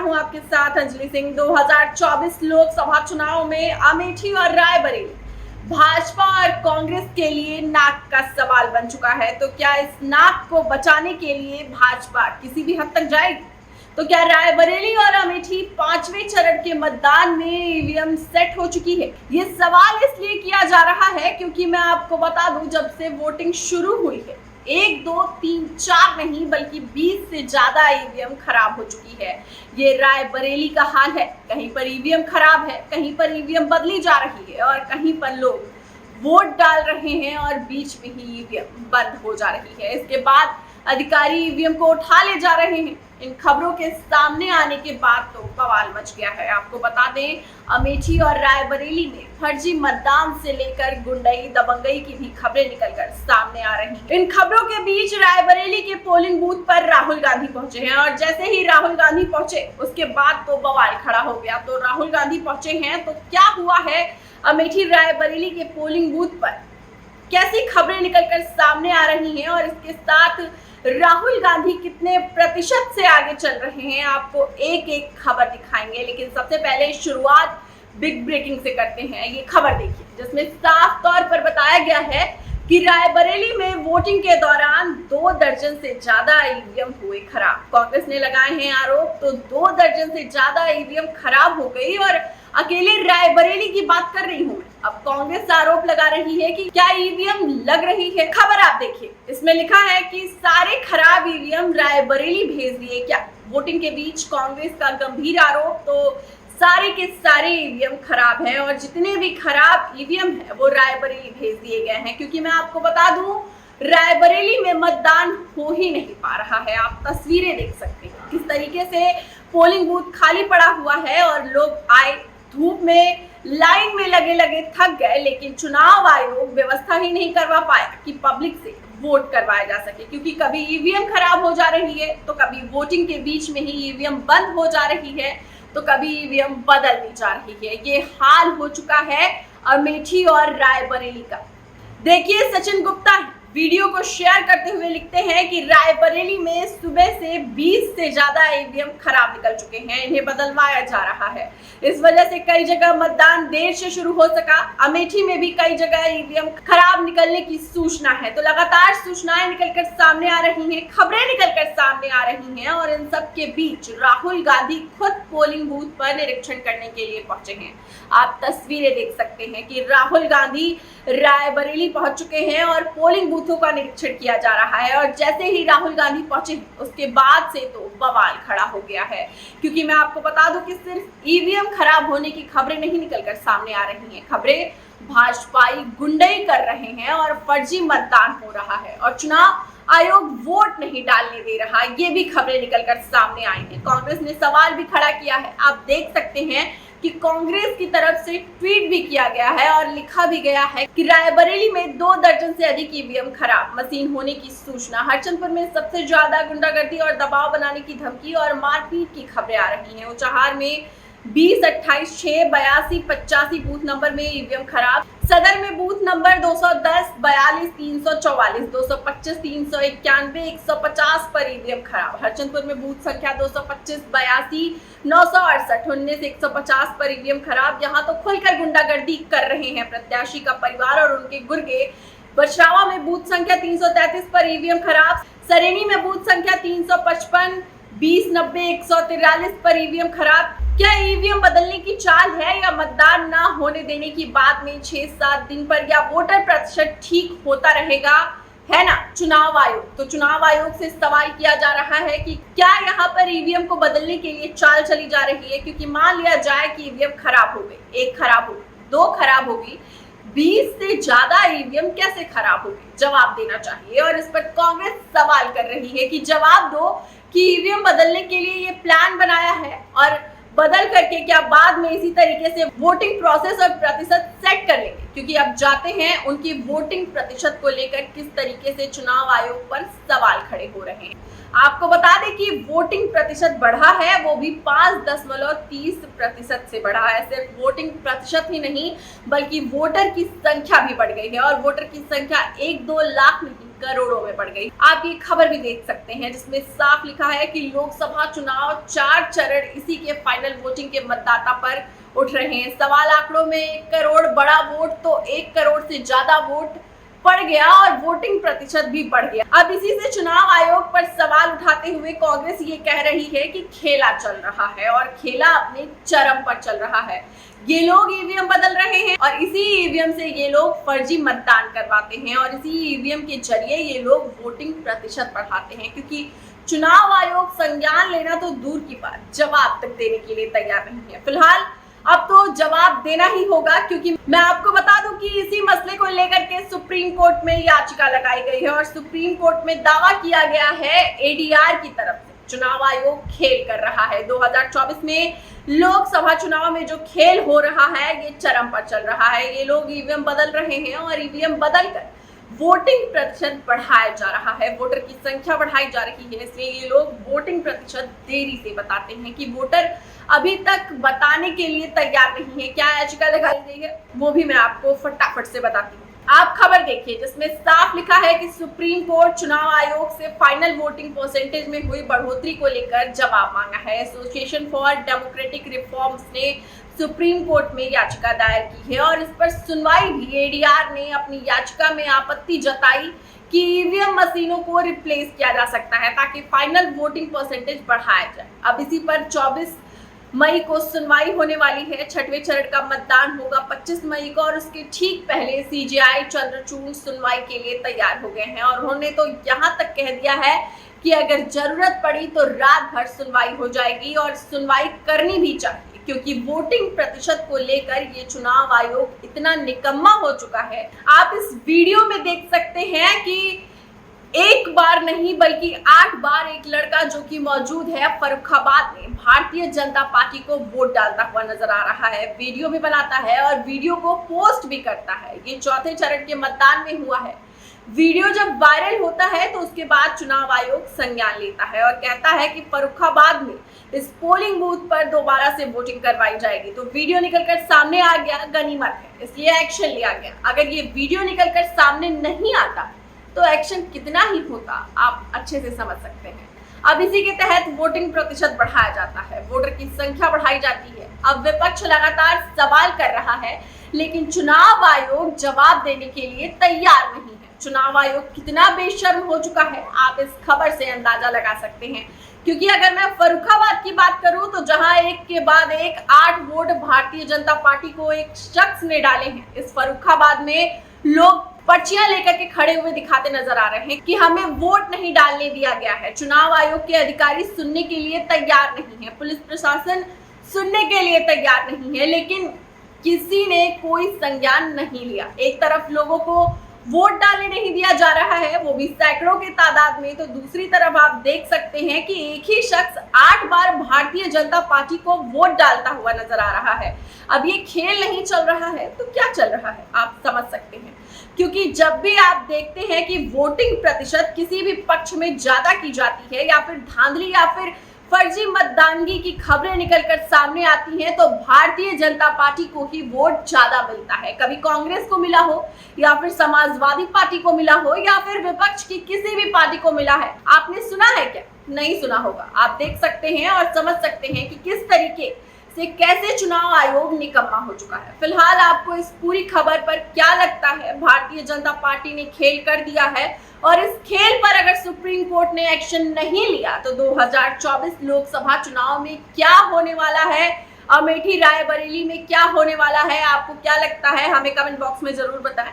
हूं आपके साथ अंजलि सिंह। 2024 लोकसभा चुनाव में अमेठी और रायबरेली भाजपा और कांग्रेस के लिए नाक का सवाल बन चुका है। तो क्या इस नाक को बचाने के लिए भाजपा किसी भी हद तक जाएगी? तो क्या रायबरेली और अमेठी 5वें चरण के मतदान में ईवीएम सेट हो चुकी है? ये सवाल इसलिए किया जा रहा है क्योंकि मैं आपको बता दूं, जब से वोटिंग शुरू हुई है 1, 2, 3, 4 नहीं बल्कि 20 से ज्यादा ईवीएम खराब हो चुकी है। ये रायबरेली का हाल है। कहीं पर ईवीएम खराब है, कहीं पर ईवीएम बदली जा रही है और कहीं पर लोग वोट डाल रहे हैं और बीच में ही ईवीएम बंद हो जा रही है। इसके बाद अधिकारी ईवीएम को उठा ले जा रहे हैं। इन खबरों के सामने आने के बाद तो बवाल मच गया है। आपको बता दें, अमेठी और रायबरेली में फर्जी मतदान से लेकर गुंडई दबंगई की भी खबरें निकलकर सामने आ रही हैं। इन खबरों के बीच रायबरेली के पोलिंग बूथ पर राहुल गांधी पहुंचे हैं और जैसे ही राहुल गांधी पहुंचे उसके बाद तो बवाल खड़ा हो गया। तो राहुल गांधी पहुंचे हैं तो क्या हुआ है अमेठी रायबरेली के पोलिंग बूथ पर, कैसी खबरें निकलकर सामने आ रही हैं और इसके साथ राहुल गांधी कितने प्रतिशत से आगे चल रहे हैं, आपको एक एक खबर दिखाएंगे। लेकिन सबसे पहले शुरुआत बिग ब्रेकिंग से करते हैं। ये खबर देखिए जिसमें साफ तौर पर बताया गया है कि रायबरेली में वोटिंग के दौरान 2 दर्जन से ज्यादा ईवीएम हुए खराब। कांग्रेस ने लगाए हैं आरोप, तो 2 दर्जन से ज्यादा ईवीएम खराब हो गई और अकेले रायबरेली की बात कर रही हूं। अब कांग्रेस आरोप लगा रही है कि क्या ईवीएम लग रही है। खबर आप देखिए, इसमें लिखा है कि सारे खराब ईवीएम रायबरेली भेज दिए क्या। वोटिंग के बीच कांग्रेस का गंभीर आरोप, तो सारे के सारे ईवीएम खराब हैं और जितने भी खराब ईवीएम है वो रायबरेली भेज दिए गए हैं। क्योंकि मैं आपको बता दूं, रायबरेली में मतदान हो ही नहीं पा रहा है। आप तस्वीरें देख सकते हैं किस तरीके से पोलिंग बूथ खाली पड़ा हुआ है और लोग आए धूप में लाइन में लगे लगे थक गए, लेकिन चुनाव आयोग व्यवस्था ही नहीं करवा पाया कि पब्लिक से वोट करवाया जा सके। क्योंकि कभी ईवीएम खराब हो जा रही है, तो कभी वोटिंग के बीच में ही ईवीएम बंद हो जा रही है, तो कभी ईवीएम बदल दी जा रही है। ये हाल हो चुका है अमेठी और रायबरेली का। देखिए, सचिन गुप्ता वीडियो को शेयर करते हुए लिखते हैं कि रायबरेली में सुबह से 20 से ज्यादा ईवीएम खराब निकल चुके हैं, इन्हें बदलवाया जा रहा है। इस वजह से कई जगह मतदान देर से शुरू हो सका। अमेठी में भी कई जगह ईवीएम खराब निकलने की सूचना है। तो लगातार सूचनाएं निकलकर सामने आ रही हैं, खबरें निकलकर सामने आ रही हैं और इन सब के बीच राहुल गांधी खुद पोलिंग बूथ पर निरीक्षण करने के लिए पहुंचे हैं। आप तस्वीरें देख सकते हैं कि राहुल गांधी रायबरेली पहुंच चुके हैं और पोलिंग बूथों का निरीक्षण किया जा रहा है। और जैसे ही राहुल गांधी पहुंचे उसके बाद से तो बवाल खड़ा हो गया है। क्योंकि मैं आपको बता दूं कि सिर्फ ईवीएम खराब होने की खबरें नहीं निकलकर सामने आ रही हैं, खबरें भाजपाई गुंडई कर रहे हैं और फर्जी मतदान हो रहा है और चुनाव आयोग वोट नहीं डालने दे रहा, ये भी खबरें निकलकर सामने आई हैं। कांग्रेस ने सवाल भी खड़ा किया है। आप देख सकते हैं कि कांग्रेस की तरफ से ट्वीट भी किया गया है और लिखा भी गया है कि रायबरेली में 2 दर्जन से अधिक ईवीएम खराब मशीन होने की सूचना। हरचंदपुर में सबसे ज्यादा गुंडागर्दी और दबाव बनाने की धमकी और मारपीट की खबरें आ रही हैं। उचाहार में 20, 28, 6, 82, 85 बूथ नंबर में ईवीएम खराब। सदर में बूथ नंबर 210, 42, 344, 225, 391, 150 पर ईवीएम खराब। हरचंदपुर में बूथ संख्या 225, 82, 968, 19, 150 पर ईवीएम खराब। यहाँ तो खुलकर गुंडागर्दी कर रहे हैं प्रत्याशी का परिवार और उनके गुर्गे। बछरावा में बूथ संख्या 333 पर ईवीएम खराब। सरेनी में बूथ संख्या 355, 20, 90, 143 पर ईवीएम खराब। क्या ईवीएम बदलने की चाल है या मतदान ना होने देने की बात में 6-7 दिन पर या वोटर प्रतिशत ठीक होता रहेगा, है ना चुनाव आयोग। तो चुनाव आयोग से सवाल किया जा रहा है कि क्या यहाँ पर ईवीएम को बदलने के लिए चाल चली जा रही है। क्योंकि मान लिया जाए कि ईवीएम खराब हो गई, 1 खराब हो गई, 2 खराब हो गई, 20 से ज्यादा ईवीएम कैसे खराब हो गई, जवाब देना चाहिए। और इस पर कांग्रेस सवाल कर रही है कि जवाब दो कि ईवीएम बदलने के लिए ये प्लान बनाया है और बदल करके क्या बाद में इसी तरीके से वोटिंग प्रोसेस और प्रतिशत सेट कर लेंगे। क्योंकि अब जाते हैं उनकी वोटिंग प्रतिशत को लेकर किस तरीके से चुनाव आयोग पर सवाल खड़े हो रहे हैं। आपको बता दें कि वोटिंग प्रतिशत बढ़ा है, वो भी 5.30% से बढ़ा है। सिर्फ वोटिंग प्रतिशत ही नहीं बल्कि वोटर की संख्या भी बढ़ गई है और वोटर की संख्या 1-2 लाख नहीं करोड़ों में बढ़ गई। आप ये खबर भी देख सकते हैं जिसमें साफ लिखा है कि लोकसभा चुनाव 4 चरण, इसी के फाइनल वोटिंग के मतदाता पर उठ रहे हैं। सवाल आंकड़ों में 1 करोड़ बड़ा वोट तो 1 करोड़ से ज्यादा वोट पड़ गया और वोटिंग प्रतिशत भी बढ़ गया। अब इसी से चुनाव आयोग पर सवाल उठाते हुए कांग्रेस ये कह रही है कि खेला चल रहा है और खेला अपने चरम पर चल रहा है। ये लोग ईवीएम बदल रहे हैं और इसी ईवीएम से ये लोग फर्जी मतदान करवाते हैं और इसी ईवीएम के जरिए ये लोग वोटिंग प्रतिशत बढ़ाते हैं, क्योंकि चुनाव आयोग संज्ञान लेना तो दूर की बात, जवाब तक देने के लिए तैयार नहीं है। फिलहाल अब तो जवाब देना ही होगा, क्योंकि मैं आपको बता दूं कि इसी मसले को लेकर के सुप्रीम कोर्ट में याचिका लगाई गई है और सुप्रीम कोर्ट में दावा किया गया है एडीआर की तरफ से चुनाव आयोग खेल कर रहा है। 2024 में लोकसभा चुनाव में जो खेल हो रहा है ये चरम पर चल रहा है। ये लोग ईवीएम बदल रहे हैं और ईवीएम बदल कर वोटिंग प्रतिशत बढ़ाया जा रहा है, वोटर की संख्या बढ़ाई जा रही है। इसलिए ये लोग वोटिंग प्रतिशत देरी से बताते हैं कि वोटर अभी तक बताने के लिए तैयार नहीं है। क्या याचिका लगाई गई है वो भी मैं आपको फटाफट से बताती हूँ। आप खबर देखिए जिसमें साफ लिखा है कि सुप्रीम कोर्ट चुनाव आयोग से फाइनल वोटिंग परसेंटेज में हुई बढ़ोतरी को लेकर जवाब मांगा है। एसोसिएशन फॉर डेमोक्रेटिक रिफॉर्म्स ने सुप्रीम कोर्ट में याचिका दायर की है और इस पर सुनवाई भी एडीआर ने अपनी याचिका में आपत्ति जताई कि ईवीएम मशीनों को रिप्लेस किया जा सकता है ताकि फाइनल वोटिंग परसेंटेज बढ़ाया जाए। अब इसी पर 24 मई को सुनवाई होने वाली है। 6वें चरण का मतदान होगा 25 मई को और उसके ठीक पहले सीजेआई चंद्रचूड़ सुनवाई के लिए तैयार हो गए हैं और उन्होंने तो यहाँ तक कह दिया है कि अगर जरूरत पड़ी तो रात भर सुनवाई हो जाएगी और सुनवाई करनी भी चाहिए, क्योंकि वोटिंग प्रतिशत को लेकर ये चुनाव आयोग इतना निकम्मा हो चुका है। आप इस वीडियो में देख सकते हैं कि एक बार नहीं बल्कि 8 बार एक लड़का जो कि मौजूद है फर्रुखाबाद में भारतीय जनता पार्टी को वोट डालता हुआ नजर आ रहा है। वीडियो भी बनाता है और वीडियो को पोस्ट भी करता है। ये 4थे चरण के मतदान में हुआ है। वीडियो जब वायरल होता है तो उसके बाद चुनाव आयोग संज्ञान लेता है और कहता है कि फर्रुखाबाद में इस पोलिंग बूथ पर दोबारा से वोटिंग करवाई जाएगी। तो वीडियो निकलकर सामने आ गया, गनीमत है, इसलिए एक्शन लिया गया। अगर ये वीडियो निकलकर सामने नहीं आता तो एक्शन कितना ही होता आप अच्छे से समझ सकते हैं। अब इसी के तहत वोटिंग प्रतिशत बढ़ाया जाता है, वोटर की संख्या बढ़ाई जाती है। अब विपक्ष लगातार सवाल कर रहा है लेकिन चुनाव आयोग जवाब देने के लिए तैयार नहीं है। चुनाव आयोग कितना बेशर्म हो चुका है आप इस खबर से अंदाजा लगा सकते हैं, क्योंकि अगर मैं फर्रुखाबाद की बात करूं तो जहां एक के बाद एक 8 वोट भारतीय जनता पार्टी को एक शख्स ने डाले हैं, इस फर्रुखाबाद में लोग पर्चियां लेकर के खड़े हुए दिखाते नजर आ रहे हैं कि हमें वोट नहीं डालने दिया गया है। चुनाव आयोग के अधिकारी सुनने के लिए तैयार नहीं है, पुलिस प्रशासन सुनने के लिए तैयार नहीं है, लेकिन किसी ने कोई संज्ञान नहीं लिया। एक तरफ लोगों को वोट डालने नहीं दिया जा रहा है, वो भी सैकड़ों की तादाद में, तो दूसरी तरफ आप देख सकते हैं कि एक ही शख्स 8 बार भारतीय जनता पार्टी को वोट डालता हुआ नजर आ रहा है। अब ये खेल नहीं चल रहा है तो क्या चल रहा है आप समझ सकते हैं, क्योंकि जब भी आप देखते हैं कि वोटिंग प्रतिशत किसी भी पक्ष में ज्यादा की जाती है या फिर धांधली या फिर फर्जी मतदानगी की खबरें निकलकर सामने आती हैं तो भारतीय जनता पार्टी को ही वोट ज्यादा मिलता है। कभी कांग्रेस को मिला हो या फिर समाजवादी पार्टी को मिला हो या फिर विपक्ष की किसी भी पार्टी को मिला है। आपने सुना है क्या? नहीं सुना होगा। आप देख सकते हैं और समझ सकते हैं कि किस तरीके से कैसे चुनाव आयोग निकम्मा हो चुका है। फिलहाल आपको इस पूरी खबर पर क्या लगता है? भारतीय जनता पार्टी ने खेल कर दिया है और इस खेल पर अगर सुप्रीम कोर्ट ने एक्शन नहीं लिया तो 2024 लोकसभा चुनाव में क्या होने वाला है, अमेठी रायबरेली में क्या होने वाला है, आपको क्या लगता है? हमें कमेंट बॉक्स में जरूर बताएं।